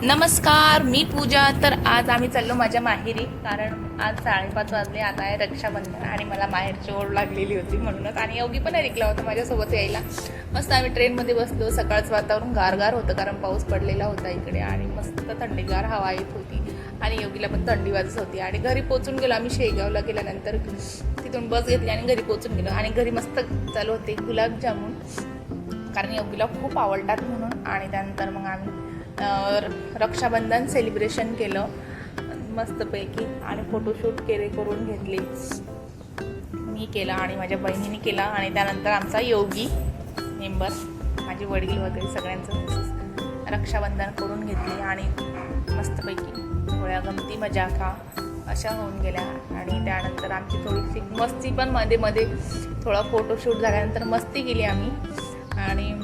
नमस्कार, मी पूजा. तर आज आम्ही चाललो माझ्या माहेरी, कारण आज 5:30 वाजले. आता आहे रक्षाबंधन आणि मला माहेरची ओढ लागलेली होती म्हणूनच. आणि योगी पण ऐकला होता माझ्यासोबत यायला. मस्त आम्ही ट्रेनमध्ये बसलो. सकाळचं वातावरण गारगार होतं, कारण पाऊस पडलेला होता इकडे आणि मस्त थंडीगार हवा येत होती आणि योगीला पण थंडी वाजत होती. आणि घरी पोचून गेलो आम्ही. शेगावला गेल्यानंतर तिथून बस घेतली आणि घरी पोचून गेलो. आणि घरी मस्त चालू होते गुलाबजामुन, कारण योगीला खूप आवडतात म्हणून. आणि त्यानंतर मग आम्ही रक्षाबंधन सेलिब्रेशन केलं मस्तपैकी आणि फोटोशूट करून घेतली. मी केला आणि माझ्या बहिणीने केला. आणि त्यानंतर आमचा योगी मेंबर, माझे वडील वगैरे सगळ्यांचं रक्षाबंधन करून घेतली. आणि मस्तपैकी थोड्या गमती मजाका अशा होऊन गेल्या. आणि त्यानंतर आमची थोडीशी मस्ती पण मध्ये मध्ये थोडा फोटोशूट झाल्यानंतर मस्ती केली आम्ही. आणि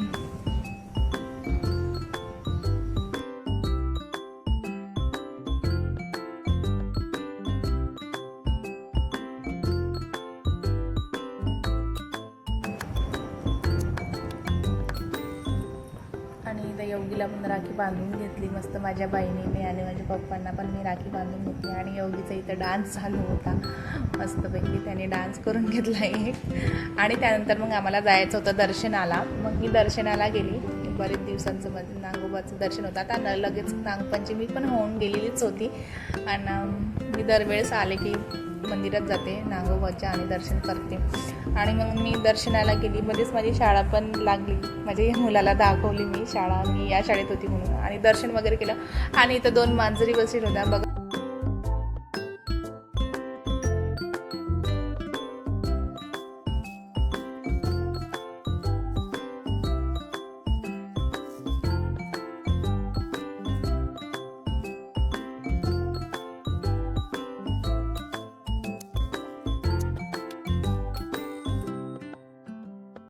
त्या योगीला पण राखी बांधून घेतली मस्त माझ्या बहिणीने. आणि माझ्या पप्पांना पण मी राखी बांधून घेतली. आणि योगीचा इथं डान्स चालू होता मस्तपैकी, त्याने डान्स करून घेतला एक. आणि त्यानंतर मग आम्हाला जायचं होतं दर्शनाला. मग मी दर्शनाला गेली. बरेच दिवसांचं माझं नागोबाचं दर्शन होतं. आता लगेच नागपंचमी पण होऊन गेलेलीच होती. आणि मी दरवेळेस आले की मंदिरात जाते नागोबाच्या आणि दर्शन करते. आणि मग मी दर्शनाला गेली. मध्येच माझी शाळा पण लागली. माझ्या मुलाला दाखवली मी शाळा, मी या शाळेत होती म्हणून. आणि दर्शन वगैरे केलं. आणि इथं 2 मांजरी बसलेल्या होत्या बघा.